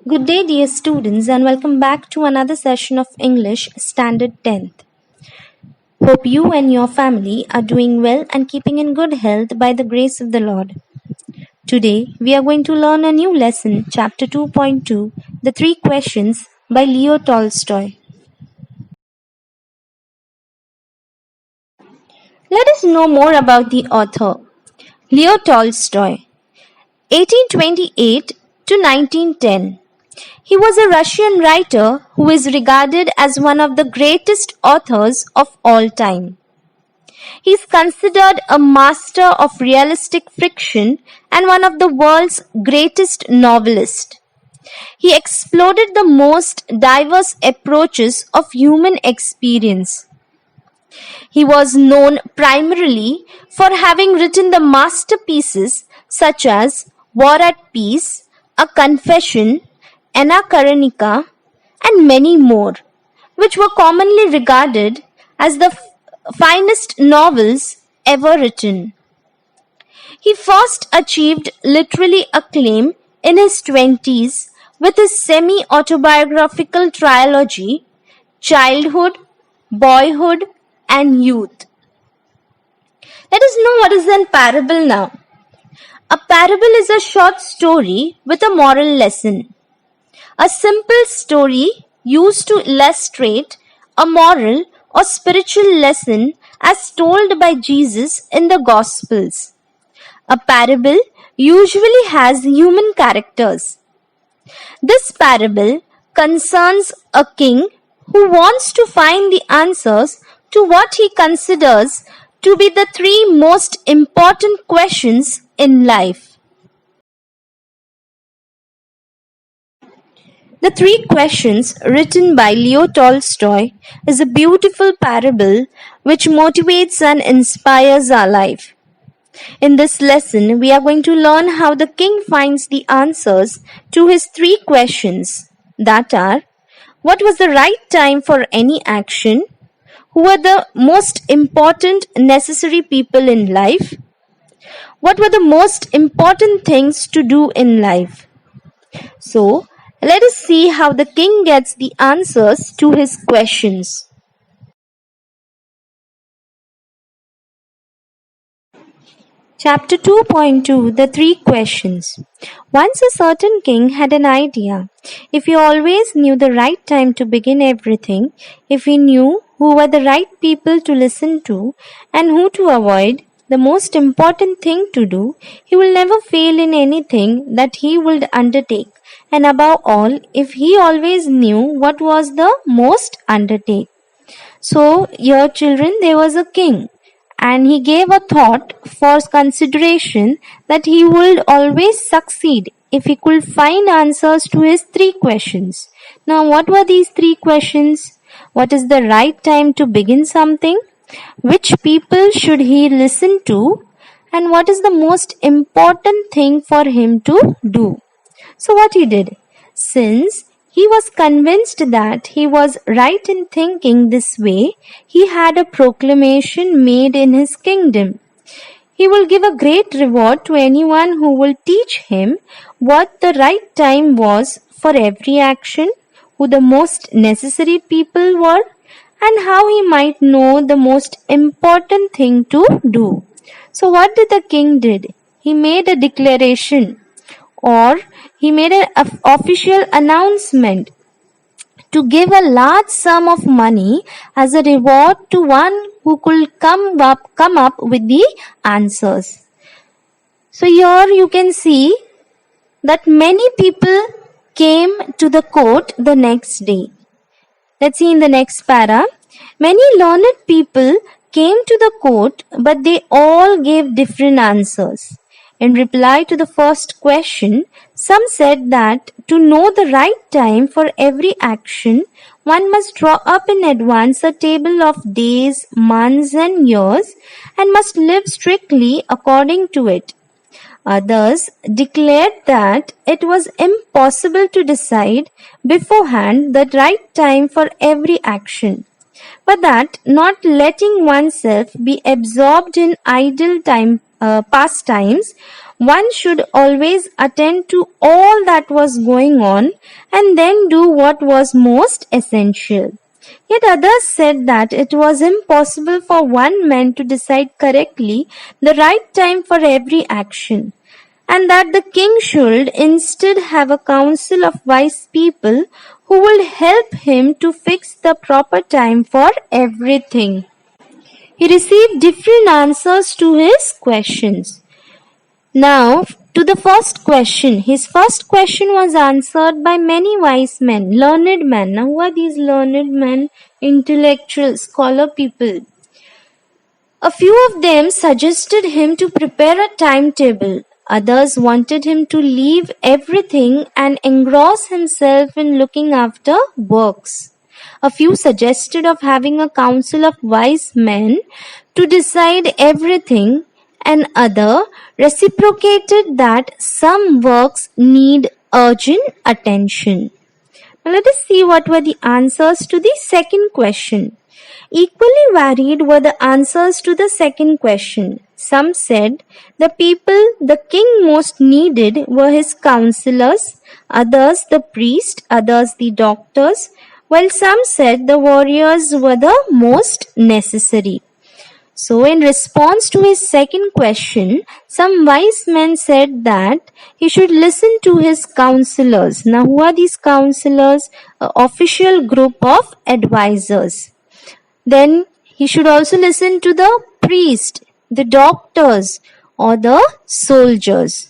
Good day, dear students, and welcome back to another session of English Standard 10th. Hope you and your family are doing well and keeping in good health by the grace of the Lord. Today, we are going to learn a new lesson, Chapter 2.2, The Three Questions by Leo Tolstoy. Let us know more about the author. Leo Tolstoy, 1828 to 1910. He was a Russian writer who is regarded as one of the greatest authors of all time. He is considered a master of realistic fiction and one of the world's greatest novelists. He explored the most diverse approaches of human experience. He was known primarily for having written the masterpieces such as War and Peace, A Confession, Anna Karenika, and many more, which were commonly regarded as the finest novels ever written. He first achieved literary acclaim in his 20s with his semi-autobiographical trilogy, Childhood, Boyhood, and Youth. Let us know what is a parable now. A parable is a short story with a moral lesson. A simple story used to illustrate a moral or spiritual lesson as told by Jesus in the Gospels. A parable usually has human characters. This parable concerns a king who wants to find the answers to what he considers to be the three most important questions in life. The Three Questions, written by Leo Tolstoy, is a beautiful parable which motivates and inspires our life. In this lesson, we are going to learn how the king finds the answers to his three questions, that are, what was the right time for any action? Who are the most important necessary people in life? What were the most important things to do in life? So, let us see how the king gets the answers to his questions. Chapter 2.2, The Three Questions. Once a certain king had an idea. If he always knew the right time to begin everything, if he knew who were the right people to listen to and who to avoid, the most important thing to do, he will never fail in anything that he would undertake. And above all, if he always knew what was the most undertake. So, your children, there was a king, and he gave a thought for consideration that he would always succeed if he could find answers to his three questions. Now, what were these three questions? What is the right time to begin something? Which people should he listen to? And what is the most important thing for him to do? So what he did, since he was convinced that he was right in thinking this way, he had a proclamation made in his kingdom. He will give a great reward to anyone who will teach him what the right time was for every action, who the most necessary people were, and how he might know the most important thing to do. So what did the king did? He made a declaration, or he made an official announcement to give a large sum of money as a reward to one who could come up with the answers. So here you can see that many people came to the court the next day. Let's see in the next para. Many learned people came to the court, but they all gave different answers. In reply to the first question, some said that to know the right time for every action, one must draw up in advance a table of days, months, and years, and must live strictly according to it. Others declared that it was impossible to decide beforehand the right time for every action, but that not letting oneself be absorbed in idle pastimes, one should always attend to all that was going on and then do what was most essential. Yet others said that it was impossible for one man to decide correctly the right time for every action, and that the king should instead have a council of wise people who would help him to fix the proper time for everything. He received different answers to his questions. Now, to the first question. His first question was answered by many wise men, learned men. Now, who are these learned men? Intellectual, scholar people. A few of them suggested him to prepare a timetable. Others wanted him to leave everything and engross himself in looking after works. A few suggested of having a council of wise men to decide everything, and other reciprocated that some works need urgent attention. Now let us see what were the answers to the second question. Equally varied were the answers to the second question. Some said the people the king most needed were his counselors, others the priest, others the doctors, while some said the warriors were the most necessary. So, in response to his second question, some wise men said that he should listen to his counselors. Now, who are these counselors? An official group of advisors. Then he should also listen to the priest, the doctors, or the soldiers.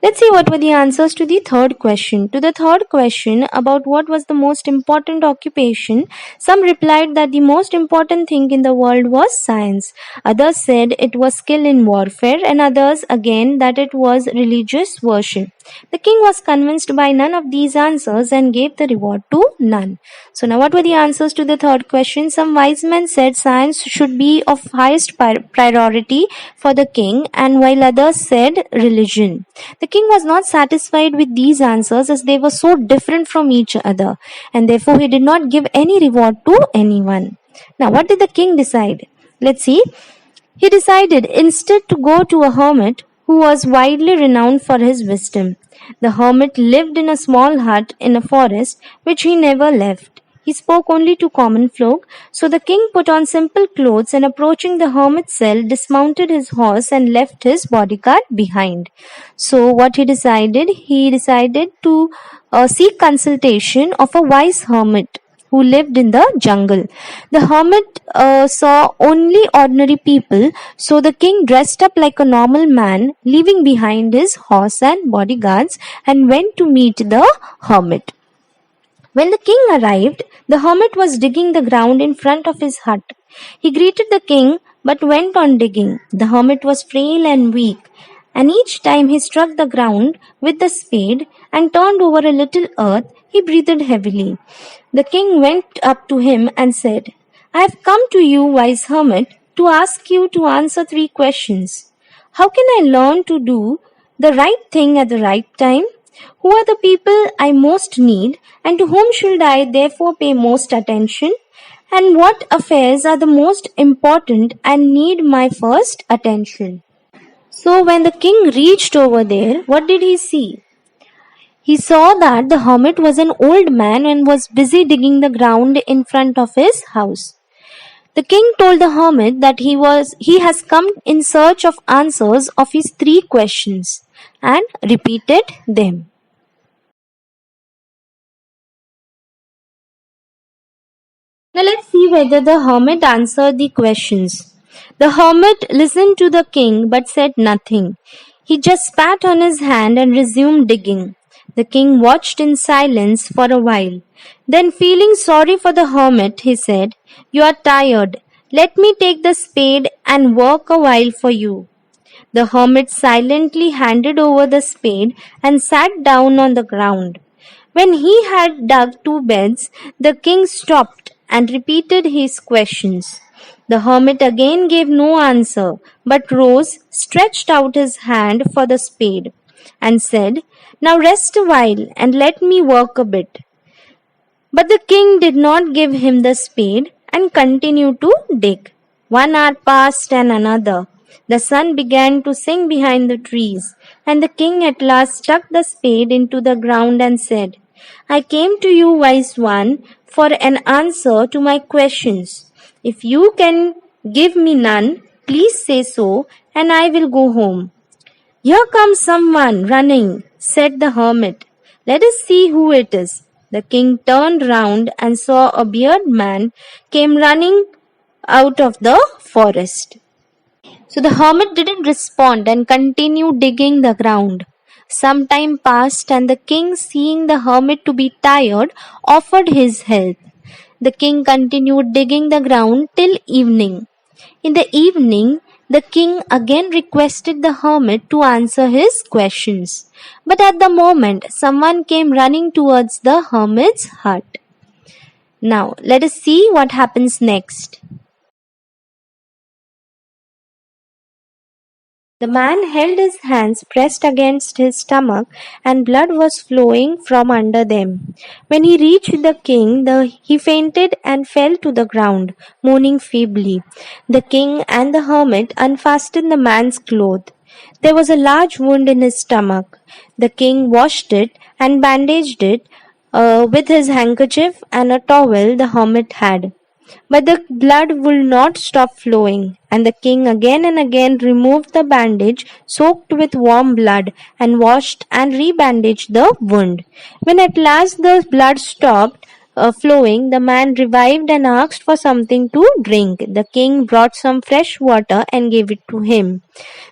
Let's see what were the answers to the third question. To the third question about what was the most important occupation, some replied that the most important thing in the world was science. Others said it was skill in warfare, and others again that it was religious worship. The king was convinced by none of these answers and gave the reward to none. So now what were the answers to the third question? Some wise men said science should be of highest priority for the king, and while others said religion. The king was not satisfied with these answers as they were so different from each other, and therefore he did not give any reward to anyone. Now what did the king decide? Let's see. He decided instead to go to a hermit who was widely renowned for his wisdom. The hermit lived in a small hut in a forest which he never left. He spoke only to common folk, so the king put on simple clothes and approaching the hermit's cell, dismounted his horse and left his bodyguard behind. So what he decided? He decided to seek consultation of a wise hermit who lived in the jungle. The hermit saw only ordinary people, so the king dressed up like a normal man, leaving behind his horse and bodyguards, and went to meet the hermit. When the king arrived, the hermit was digging the ground in front of his hut. He greeted the king but went on digging. The hermit was frail and weak, and each time he struck the ground with the spade and turned over a little earth, he breathed heavily. The king went up to him and said, I have come to you, wise hermit, to ask you to answer 3 questions. How can I learn to do the right thing at the right time? Who are the people I most need, and to whom should I therefore pay most attention? And what affairs are the most important and need my first attention? So when the king reached over there, what did he see? He saw that the hermit was an old man and was busy digging the ground in front of his house. The king told the hermit that he has come in search of answers of his 3 questions and repeated them. Now let's see whether the hermit answered the questions. The hermit listened to the king but said nothing. He just spat on his hand and resumed digging. The king watched in silence for a while. Then, feeling sorry for the hermit, he said, You are tired. Let me take the spade and work a while for you. The hermit silently handed over the spade and sat down on the ground. When he had dug 2 beds, the king stopped and repeated his questions. The hermit again gave no answer, but rose, stretched out his hand for the spade, and said, Now rest a while and let me work a bit. But the king did not give him the spade, and continued to dig. 1 hour passed and another. The sun began to sink behind the trees, and the king at last stuck the spade into the ground and said, I came to you, wise one, for an answer to my questions. If you can give me none, please say so, and I will go home. Here comes someone running, said the hermit. Let us see who it is. The king turned round and saw a bearded man came running out of the forest. So the hermit didn't respond and continued digging the ground. Some time passed, and the king, seeing the hermit to be tired, offered his help. The king continued digging the ground till evening. In the evening, the king again requested the hermit to answer his questions. But at the moment, someone came running towards the hermit's hut. Now, let us see what happens next. The man held his hands pressed against his stomach, and blood was flowing from under them. When he reached the king, he fainted and fell to the ground, moaning feebly. The king and the hermit unfastened the man's clothes. There was a large wound in his stomach. The king washed it and bandaged it with his handkerchief and a towel the hermit had. But the blood would not stop flowing, and the king again and again removed the bandage soaked with warm blood and washed and rebandaged the wound. When at last the blood stopped flowing, the man revived and asked for something to drink. The king brought some fresh water and gave it to him.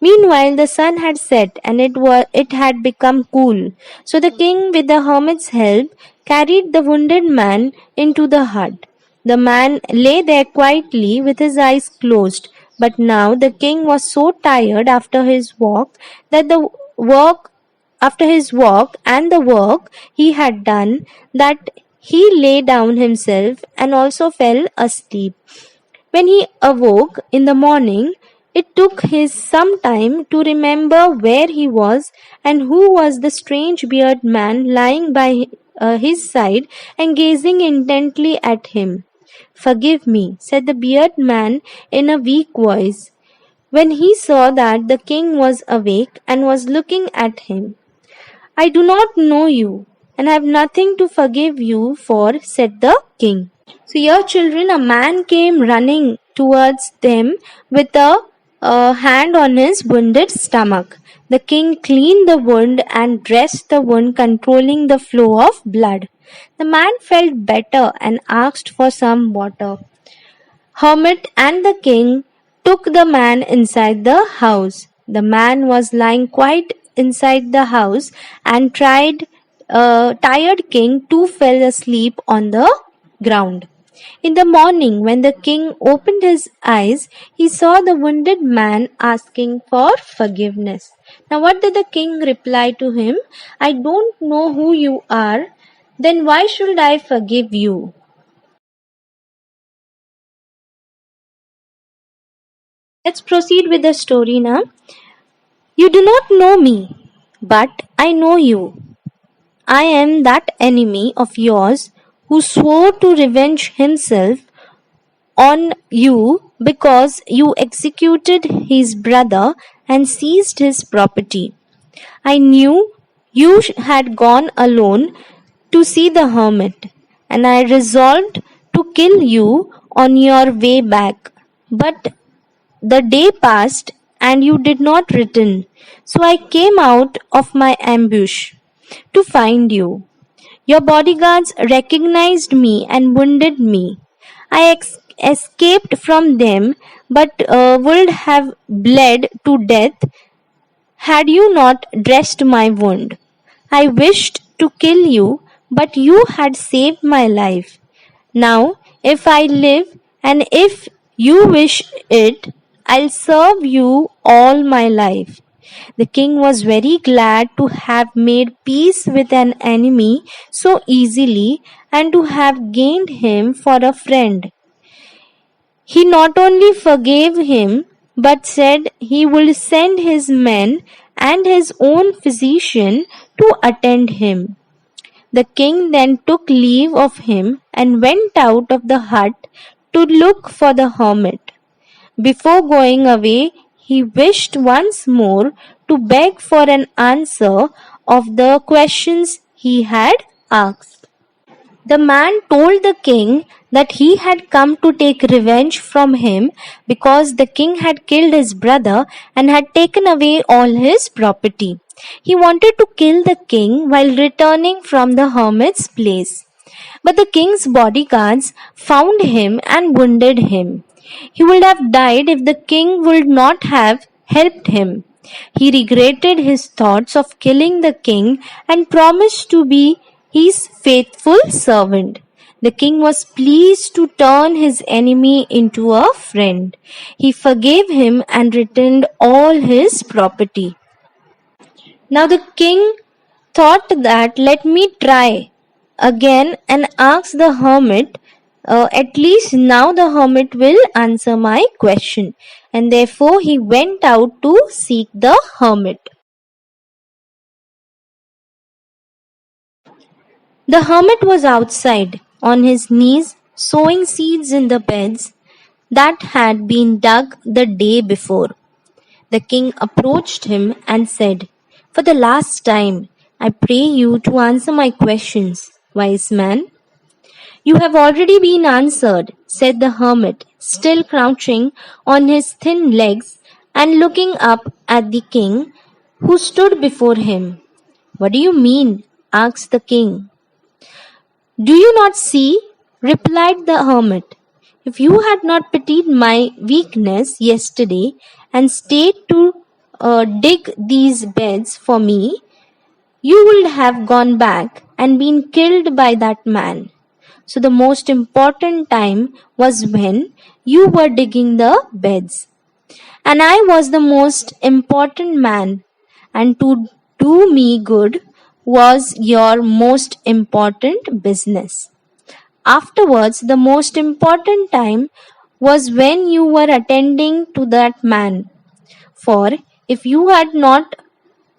Meanwhile, the sun had set, and it had become cool. So the king, with the hermit's help, carried the wounded man into the hut. The man lay there quietly with his eyes closed, but now the king was so tired after his walk and the work he had done that he lay down himself and also fell asleep. When he awoke in the morning, it took him some time to remember where he was and who was the strange bearded man lying by his side and gazing intently at him. Forgive me, said the bearded man in a weak voice, when he saw that the king was awake and was looking at him. I do not know you, and have nothing to forgive you for, said the king. So, your children, a man came running towards them with a hand on his wounded stomach. The king cleaned the wound and dressed the wound, controlling the flow of blood. The man felt better and asked for some water. Hermit and the king took the man inside the house. The man was lying quite inside the house, and tired king too fell asleep on the ground. In the morning, when the king opened his eyes, he saw the wounded man asking for forgiveness. Now, what did the king reply to him? I don't know who you are. Then why should I forgive you? Let's proceed with the story now. You do not know me, but I know you. I am that enemy of yours who swore to revenge himself on you because you executed his brother and seized his property. I knew you had gone alone to see the hermit, and I resolved to kill you on your way back. But the day passed and you did not return, so I came out of my ambush to find you. Your bodyguards recognized me and wounded me. I escaped from them, but would have bled to death had you not dressed my wound. I wished to kill you, but you had saved my life. Now, if I live and if you wish it, I'll serve you all my life. The king was very glad to have made peace with an enemy so easily and to have gained him for a friend. He not only forgave him, but said he would send his men and his own physician to attend him. The king then took leave of him and went out of the hut to look for the hermit. Before going away, he wished once more to beg for an answer of the questions he had asked. The man told the king that he had come to take revenge from him because the king had killed his brother and had taken away all his property. He wanted to kill the king while returning from the hermit's place. But the king's bodyguards found him and wounded him. He would have died if the king would not have helped him. He regretted his thoughts of killing the king and promised to be his faithful servant. The king was pleased to turn his enemy into a friend. He forgave him and returned all his property. Now the king thought that let me try again and ask the hermit. At least now the hermit will answer my question. And therefore he went out to seek the hermit. The hermit was outside, on his knees, sowing seeds in the beds that had been dug the day before. The king approached him and said, "For the last time, I pray you to answer my questions, wise man." "You have already been answered," said the hermit, still crouching on his thin legs and looking up at the king, who stood before him. "What do you mean?" asked the king. "Do you not see?" replied the hermit. "If you had not pitied my weakness yesterday and stayed to dig these beds for me, you would have gone back and been killed by that man. So the most important time was when you were digging the beds. And I was the most important man, and to do me good was your most important business. Afterwards, the most important time was when you were attending to that man. For if you had not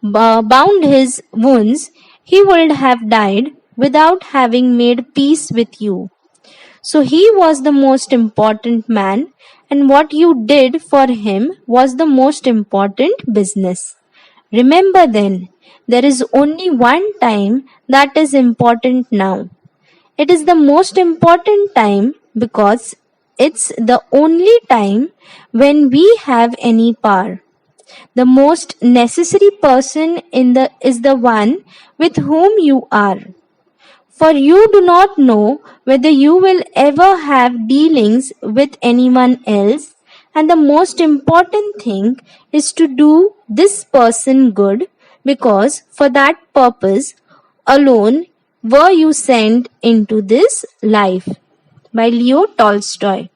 bound his wounds, he would have died without having made peace with you. So he was the most important man, and what you did for him was the most important business. Remember then, there is only one time that is important now. It is the most important time because it's the only time when we have any power. The most necessary person is the one with whom you are. For you do not know whether you will ever have dealings with anyone else, and the most important thing is to do this person good, because for that purpose alone were you sent into this life. By Leo Tolstoy.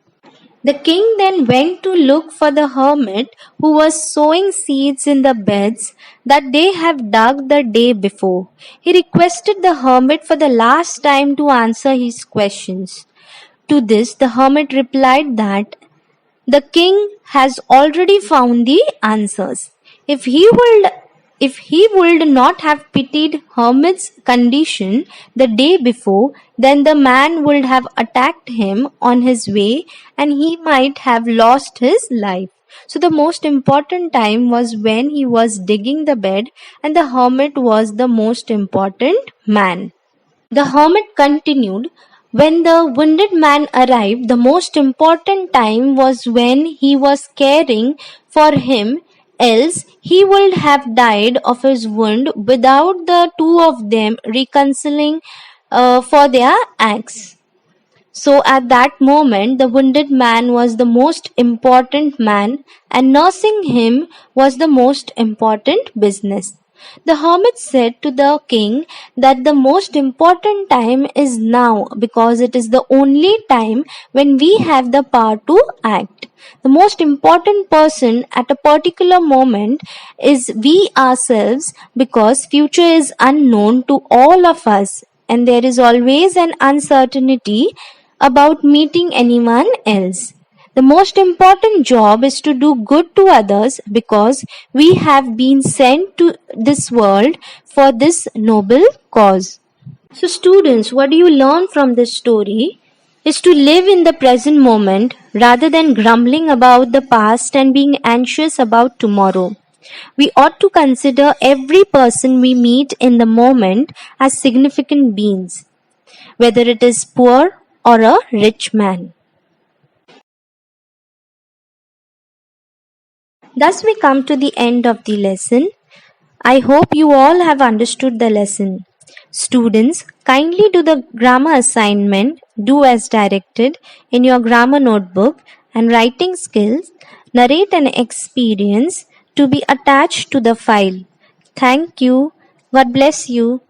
The king then went to look for the hermit who was sowing seeds in the beds that they had dug the day before. He requested the hermit for the last time to answer his questions. To this, the hermit replied that the king has already found the answers. If he would not have pitied hermit's condition the day before, then the man would have attacked him on his way and he might have lost his life. So the most important time was when he was digging the bed, and the hermit was the most important man. The hermit continued, "When the wounded man arrived, the most important time was when he was caring for him, else he would have died of his wound without the two of them reconciling for their acts." So at that moment, the wounded man was the most important man, and nursing him was the most important business. The hermit said to the king that the most important time is now, because it is the only time when we have the power to act. The most important person at a particular moment is we ourselves, because future is unknown to all of us and there is always an uncertainty about meeting anyone else. The most important job is to do good to others, because we have been sent to this world for this noble cause. So students, what do you learn from this story? is to live in the present moment rather than grumbling about the past and being anxious about tomorrow. We ought to consider every person we meet in the moment as significant beings, whether it is poor or a rich man. Thus, we come to the end of the lesson. I hope you all have understood the lesson. Students, kindly do the grammar assignment, do as directed in your grammar notebook, and writing skills, narrate an experience to be attached to the file. Thank you. God bless you.